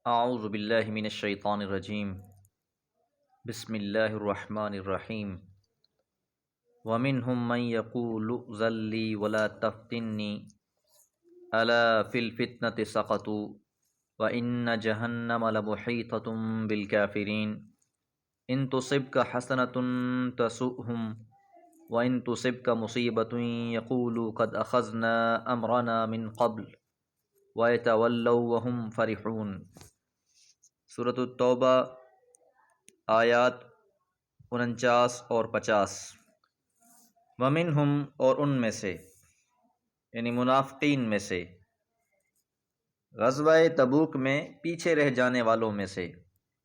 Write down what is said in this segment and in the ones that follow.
اعوذ باللہ من الشیطان الرجیم بسم اللہ الرحمن الرحیم ومنہم من یقول ذلی ولا تفتنی الا فی الفتنة سقطوا وان جہنم لمحیطۃ بالکافرین ان تصبک حسنۃ تسؤہم وان تصبک مصیبۃ یقولوا قد اخذنا امرنا من قبل وَيَتَوَلَّوْا وَهُمْ فَرِحُونَ۔ سورۃ التوبہ آیات 49 اور 50۔ وَمِنْهُمْ اور ان میں سے، یعنی منافقین میں سے، غزوہ تبوک میں پیچھے رہ جانے والوں میں سے،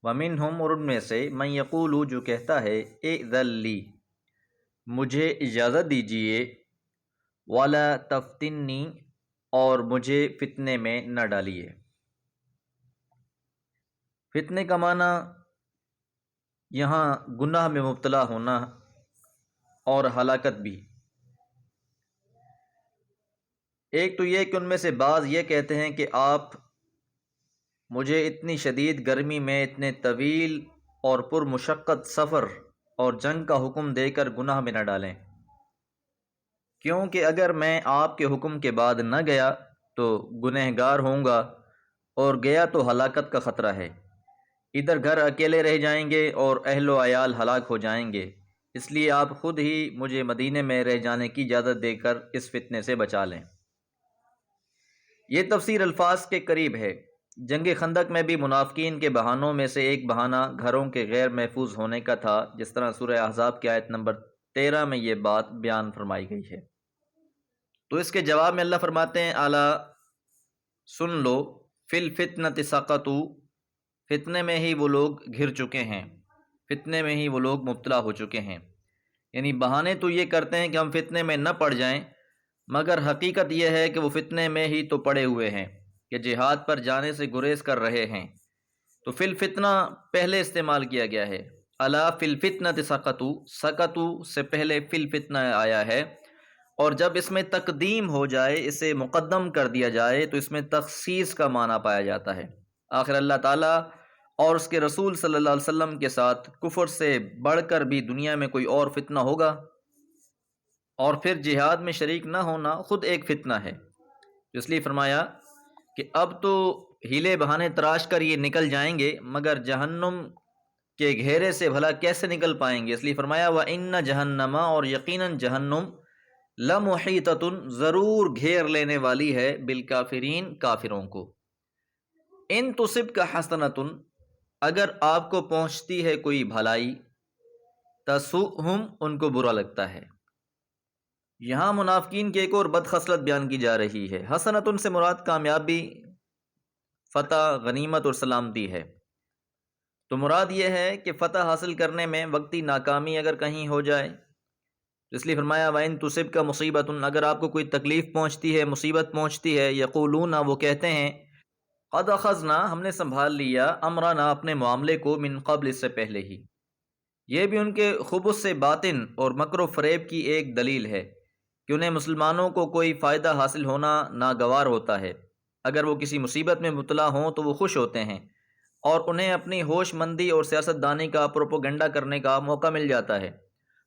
وَمِنْهُمْ اور ان میں سے، من یقول جو کہتا ہے اِذَن لی مجھے اجازت دیجئے، وَلَا تَفْتِنِّی اور مجھے فتنے میں نہ ڈالیے۔ فتنے کا معنی یہاں گناہ میں مبتلا ہونا اور ہلاکت بھی۔ ایک تو یہ کہ ان میں سے بعض یہ کہتے ہیں کہ آپ مجھے اتنی شدید گرمی میں اتنے طویل اور پرمشقت سفر اور جنگ کا حکم دے کر گناہ میں نہ ڈالیں، کیونکہ اگر میں آپ کے حکم کے بعد نہ گیا تو گنہگار ہوں گا، اور گیا تو ہلاکت کا خطرہ ہے۔ ادھر گھر اکیلے رہ جائیں گے اور اہل و عیال ہلاک ہو جائیں گے، اس لیے آپ خود ہی مجھے مدینے میں رہ جانے کی اجازت دے کر اس فتنے سے بچا لیں۔ یہ تفسیر الفاظ کے قریب ہے۔ جنگ خندق میں بھی منافقین کے بہانوں میں سے ایک بہانہ گھروں کے غیر محفوظ ہونے کا تھا، جس طرح سورہ احزاب کی آیت نمبر 13 میں یہ بات بیان فرمائی گئی ہے۔ تو اس کے جواب میں اللہ فرماتے ہیں اعلیٰ سن لو، فی الفتنۃ سقطوا فتنے میں ہی وہ لوگ گھر چکے ہیں، فتنے میں ہی وہ لوگ مبتلا ہو چکے ہیں۔ یعنی بہانے تو یہ کرتے ہیں کہ ہم فتنے میں نہ پڑ جائیں، مگر حقیقت یہ ہے کہ وہ فتنے میں ہی تو پڑے ہوئے ہیں کہ جہاد پر جانے سے گریز کر رہے ہیں۔ تو فی الفتنہ پہلے استعمال کیا گیا ہے، الا فی الفتنۃ سقطوا، سقطوا سے پہلے فی الفتنہ آیا ہے، اور جب اس میں تقدیم ہو جائے، اسے مقدم کر دیا جائے، تو اس میں تخصیص کا معنی پایا جاتا ہے۔ آخر اللہ تعالیٰ اور اس کے رسول صلی اللہ علیہ وسلم کے ساتھ کفر سے بڑھ کر بھی دنیا میں کوئی اور فتنہ ہوگا؟ اور پھر جہاد میں شریک نہ ہونا خود ایک فتنہ ہے، اس لیے فرمایا کہ اب تو ہیلے بہانے تراش کر یہ نکل جائیں گے، مگر جہنم کے گھیرے سے بھلا کیسے نکل پائیں گے؟ اس لیے فرمایا وَإِنَّ جَهَنَّمَ اور یقیناً جہنم لَمُحِيطَةٌ ضرور گھیر لینے والی ہے بالکافرین کافروں کو۔ ان تصبک حسنۃ اگر آپ کو پہنچتی ہے کوئی بھلائی، تسؤہم ان کو برا لگتا ہے۔ یہاں منافقین کی ایک اور بدخصلت بیان کی جا رہی ہے۔ حسنۃ سے مراد کامیابی، فتح، غنیمت اور سلامتی ہے۔ تو مراد یہ ہے کہ فتح حاصل کرنے میں وقتی ناکامی اگر کہیں ہو جائے، اس لیے فرمایا وَإِن تُصِبْكَ مُصِيبَةٌ اگر آپ کو کوئی تکلیف پہنچتی ہے، مصیبت پہنچتی ہے، یقولون وہ کہتے ہیں قد اخذنا ہم نے سنبھال لیا، امرنا اپنے معاملے کو، من قبل اس سے پہلے ہی۔ یہ بھی ان کے خبث سے باطن اور مکر و فریب کی ایک دلیل ہے کہ انہیں مسلمانوں کو کوئی فائدہ حاصل ہونا ناگوار ہوتا ہے۔ اگر وہ کسی مصیبت میں مبتلا ہوں تو وہ خوش ہوتے ہیں، اور انہیں اپنی ہوش مندی اور سیاست دانی کا پروپوگنڈا کرنے کا موقع مل جاتا ہے۔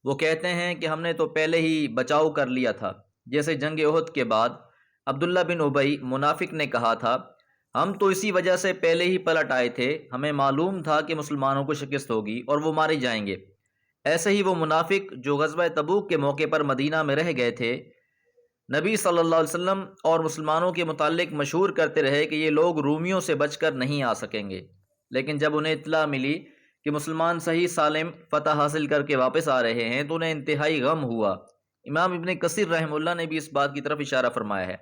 وہ کہتے ہیں کہ ہم نے تو پہلے ہی بچاؤ کر لیا تھا، جیسے جنگ احد کے بعد عبداللہ بن ابی منافق نے کہا تھا ہم تو اسی وجہ سے پہلے ہی پلٹ آئے تھے، ہمیں معلوم تھا کہ مسلمانوں کو شکست ہوگی اور وہ مارے جائیں گے۔ ایسے ہی وہ منافق جو غزوہ تبوک کے موقع پر مدینہ میں رہ گئے تھے، نبی صلی اللہ علیہ وسلم اور مسلمانوں کے متعلق مشہور کرتے رہے کہ یہ لوگ رومیوں سے بچ کر نہیں آ سکیں گے، لیکن جب انہیں اطلاع ملی کہ مسلمان صحیح سالم فتح حاصل کر کے واپس آ رہے ہیں تو انہیں انتہائی غم ہوا۔ امام ابن کثیر رحمہ اللہ نے بھی اس بات کی طرف اشارہ فرمایا ہے۔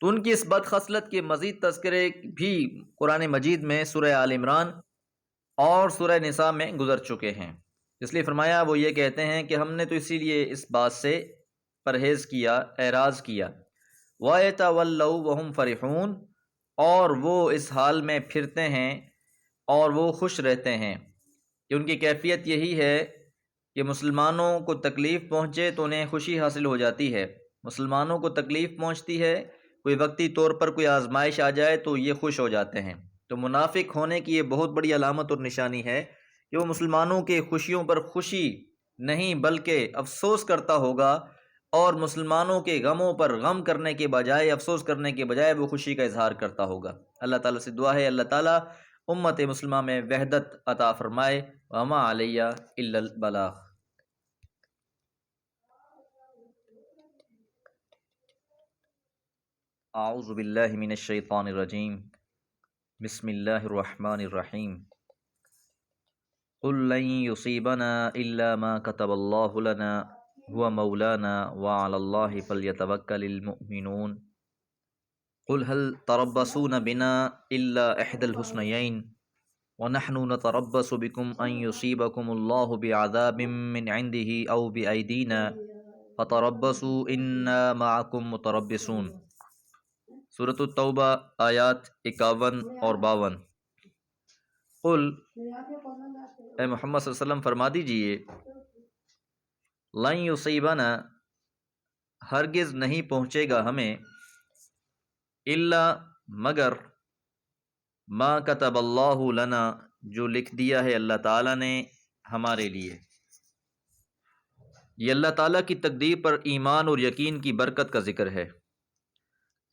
تو ان کی اس بد خصلت کے مزید تذکرے بھی قرآن مجید میں سورہ آل عمران اور سورہ نساء میں گزر چکے ہیں۔ اس لیے فرمایا وہ یہ کہتے ہیں کہ ہم نے تو اسی لیے اس بات سے پرہیز کیا، اعراض کیا۔ وَيَتَوَلَّوْا وَهُمْ فَرِحُونَ اور وہ اس حال میں پھرتے ہیں اور وہ خوش رہتے ہیں کہ ان کی کیفیت یہی ہے کہ مسلمانوں کو تکلیف پہنچے تو انہیں خوشی حاصل ہو جاتی ہے، مسلمانوں کو تکلیف پہنچتی ہے، کوئی وقتی طور پر کوئی آزمائش آ جائے تو یہ خوش ہو جاتے ہیں۔ تو منافق ہونے کی یہ بہت بڑی علامت اور نشانی ہے کہ وہ مسلمانوں کے خوشیوں پر خوشی نہیں بلکہ افسوس کرتا ہوگا، اور مسلمانوں کے غموں پر غم کرنے کے بجائے، افسوس کرنے کے بجائے وہ خوشی کا اظہار کرتا ہوگا۔ اللہ تعالیٰ سے دعا ہے اللہ تعالیٰ امت مسلمہ میں وحدت عطا فرمائے۔ وما علیہ الا البلاغ۔ اعوذ باللہ من الشیطان الرجیم، بسم اللہ الرحمن الرحیم۔ قل لن يصيبنا الا ما كتب الله لنا هو مولانا وعلى الله فليتوكل المؤمنون۔ قل هل تربصون بنا الا احدى الحسنيين ونحن نتربص بكم ان يصيبكم الله بعذاب من عنده او بايدينا فتربصوا انا معكم متربصون۔ سورۃ التوبہ آیات 51 اور 52۔ قل، اے محمد صلی اللہ علیہ وسلم فرما دیجئے، لن یصیبنا، ہرگز نہیں پہنچے گا ہمیں، الا مگر، ما کتب اللہ لنا، جو لکھ دیا ہے اللہ تعالیٰ نے ہمارے لیے۔ یہ اللہ تعالیٰ کی تقدیر پر ایمان اور یقین کی برکت کا ذکر ہے۔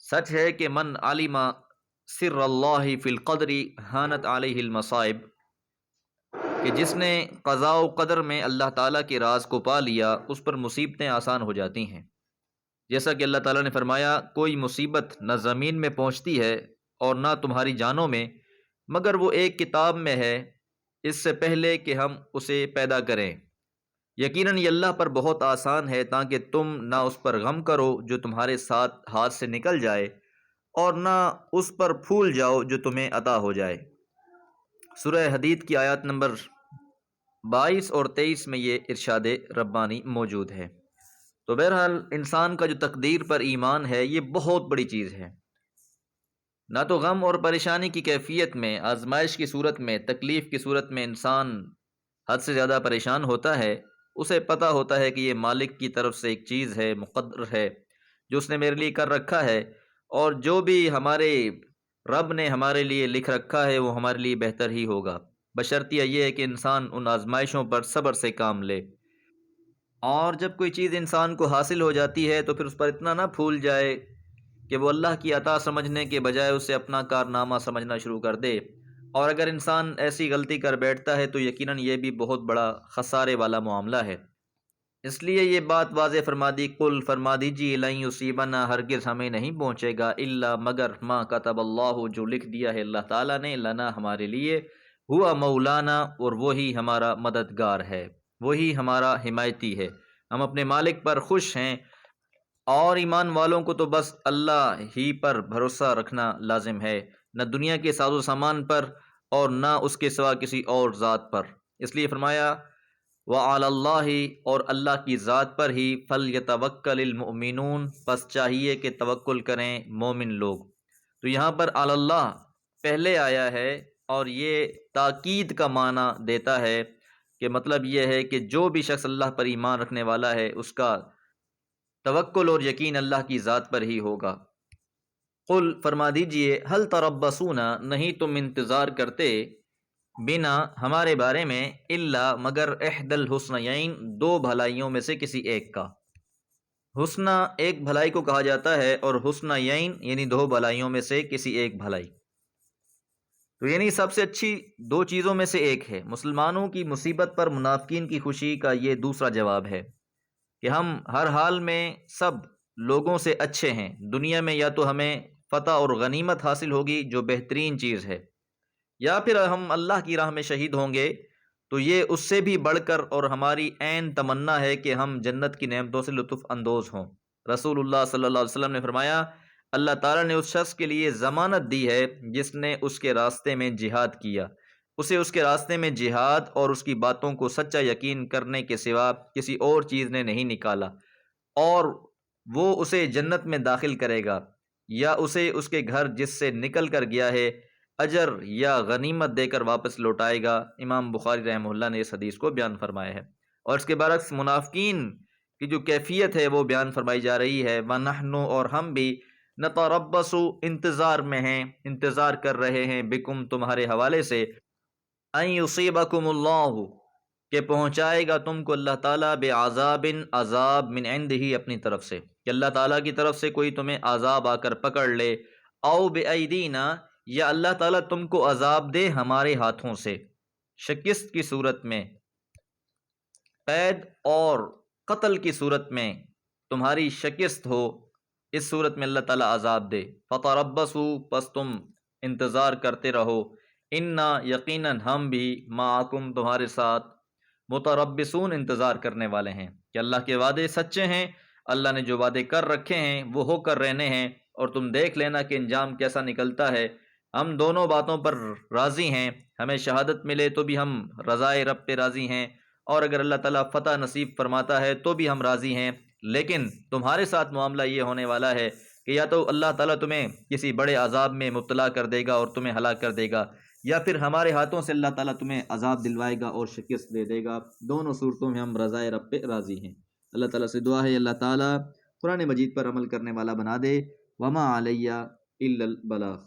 سچ ہے کہ من علم سر اللہ فی القدر ہانت علیہ المصائب، کہ جس نے قضاء و قدر میں اللہ تعالیٰ کے راز کو پا لیا اس پر مصیبتیں آسان ہو جاتی ہیں۔ جیسا کہ اللہ تعالیٰ نے فرمایا، کوئی مصیبت نہ زمین میں پہنچتی ہے اور نہ تمہاری جانوں میں، مگر وہ ایک کتاب میں ہے اس سے پہلے کہ ہم اسے پیدا کریں۔ یقیناً یہ اللہ پر بہت آسان ہے، تاکہ تم نہ اس پر غم کرو جو تمہارے ساتھ ہاتھ سے نکل جائے، اور نہ اس پر پھول جاؤ جو تمہیں عطا ہو جائے۔ سورہ حدید کی آیات نمبر 22 اور 23 میں یہ ارشاد ربانی موجود ہے۔ تو بہرحال انسان کا جو تقدیر پر ایمان ہے یہ بہت بڑی چیز ہے۔ نہ تو غم اور پریشانی کی کیفیت میں، آزمائش کی صورت میں، تکلیف کی صورت میں انسان حد سے زیادہ پریشان ہوتا ہے، اسے پتہ ہوتا ہے کہ یہ مالک کی طرف سے ایک چیز ہے، مقدر ہے جو اس نے میرے لیے کر رکھا ہے، اور جو بھی ہمارے رب نے ہمارے لیے لکھ رکھا ہے وہ ہمارے لیے بہتر ہی ہوگا، بشرطیہ یہ ہے کہ انسان ان آزمائشوں پر صبر سے کام لے۔ اور جب کوئی چیز انسان کو حاصل ہو جاتی ہے تو پھر اس پر اتنا نہ پھول جائے کہ وہ اللہ کی عطا سمجھنے کے بجائے اسے اپنا کارنامہ سمجھنا شروع کر دے، اور اگر انسان ایسی غلطی کر بیٹھتا ہے تو یقیناً یہ بھی بہت بڑا خسارے والا معاملہ ہے۔ اس لیے یہ بات واضح فرما دی، قل فرما دیجیے، لن یصیبنا، ہرگز ہمیں نہیں پہنچے گا، الا مگر، ما کتب اللہ، جو لکھ دیا ہے اللہ تعالیٰ نے، لنا، ہمارے لیے، ہوا مولانا، اور وہی ہمارا مددگار ہے، وہی ہمارا حمایتی ہے۔ ہم اپنے مالک پر خوش ہیں، اور ایمان والوں کو تو بس اللہ ہی پر بھروسہ رکھنا لازم ہے، نہ دنیا کے ساز و سامان پر اور نہ اس کے سوا کسی اور ذات پر۔ اس لیے فرمایا، وعلی اللہ، اور اللہ کی ذات پر ہی، فلیتوکل المؤمنون، پس چاہیے کہ توکل کریں مومن لوگ۔ تو یہاں پر علی اللہ پہلے آیا ہے، اور یہ تاکید کا معنی دیتا ہے کہ مطلب یہ ہے کہ جو بھی شخص اللہ پر ایمان رکھنے والا ہے اس کا توکل اور یقین اللہ کی ذات پر ہی ہوگا۔ قل، فرما دیجئے، هل تربصون، نہیں تم انتظار کرتے، بنا، ہمارے بارے میں، الا مگر، احد الحسنیین، دو بھلائیوں میں سے کسی ایک کا۔ حسنہ ایک بھلائی کو کہا جاتا ہے، اور حسنیین یعنی دو بھلائیوں میں سے کسی ایک بھلائی، تو یعنی سب سے اچھی دو چیزوں میں سے ایک ہے۔ مسلمانوں کی مصیبت پر منافقین کی خوشی کا یہ دوسرا جواب ہے کہ ہم ہر حال میں سب لوگوں سے اچھے ہیں۔ دنیا میں یا تو ہمیں فتح اور غنیمت حاصل ہوگی جو بہترین چیز ہے، یا پھر ہم اللہ کی راہ میں شہید ہوں گے، تو یہ اس سے بھی بڑھ کر اور ہماری عین تمنا ہے کہ ہم جنت کی نعمتوں سے لطف اندوز ہوں۔ رسول اللہ صلی اللہ علیہ وسلم نے فرمایا، اللہ تعالیٰ نے اس شخص کے لیے ضمانت دی ہے جس نے اس کے راستے میں جہاد کیا، اسے اس کے راستے میں جہاد اور اس کی باتوں کو سچا یقین کرنے کے سوا کسی اور چیز نے نہیں نکالا، اور وہ اسے جنت میں داخل کرے گا، یا اسے اس کے گھر جس سے نکل کر گیا ہے اجر یا غنیمت دے کر واپس لوٹائے گا۔ امام بخاری رحمہ اللہ نے اس حدیث کو بیان فرمایا ہے۔ اور اس کے برعکس منافقین کی جو کیفیت ہے وہ بیان فرمائی جا رہی ہے، وَنَحْنُ، اور ہم بھی، نتربص انتظار میں ہیں، انتظار کر رہے ہیں، بکم تمہارے حوالے سے، ان یصیبکم اللہ کہ پہنچائے گا تم کو اللہ تعالیٰ بعذاب عذاب من عندہ اپنی طرف سے، کہ اللہ تعالیٰ کی طرف سے کوئی تمہیں عذاب آ کر پکڑ لے، او بایدینا یا اللہ تعالیٰ تم کو عذاب دے ہمارے ہاتھوں سے، شکست کی صورت میں، قید اور قتل کی صورت میں تمہاری شکست ہو، اس صورت میں اللہ تعالیٰ عذاب دے، فتربصوا پس تم انتظار کرتے رہو، انا یقیناً ہم بھی معکم تمہارے ساتھ متربصون انتظار کرنے والے ہیں، کہ اللہ کے وعدے سچے ہیں، اللہ نے جو وعدے کر رکھے ہیں وہ ہو کر رہنے ہیں، اور تم دیکھ لینا کہ انجام کیسا نکلتا ہے۔ ہم دونوں باتوں پر راضی ہیں، ہمیں شہادت ملے تو بھی ہم رضائے رب پہ راضی ہیں، اور اگر اللہ تعالیٰ فتح نصیب فرماتا ہے تو بھی ہم راضی ہیں، لیکن تمہارے ساتھ معاملہ یہ ہونے والا ہے کہ یا تو اللہ تعالیٰ تمہیں کسی بڑے عذاب میں مبتلا کر دے گا اور تمہیں ہلاک کر دے گا، یا پھر ہمارے ہاتھوں سے اللہ تعالیٰ تمہیں عذاب دلوائے گا اور شکست دے دے گا۔ دونوں صورتوں میں ہم رضائے رب پہ راضی ہیں۔ اللہ تعالیٰ سے دعا ہے اللہ تعالیٰ قرآن مجید پر عمل کرنے والا بنا دے۔ وما علیہ الا البلاغ۔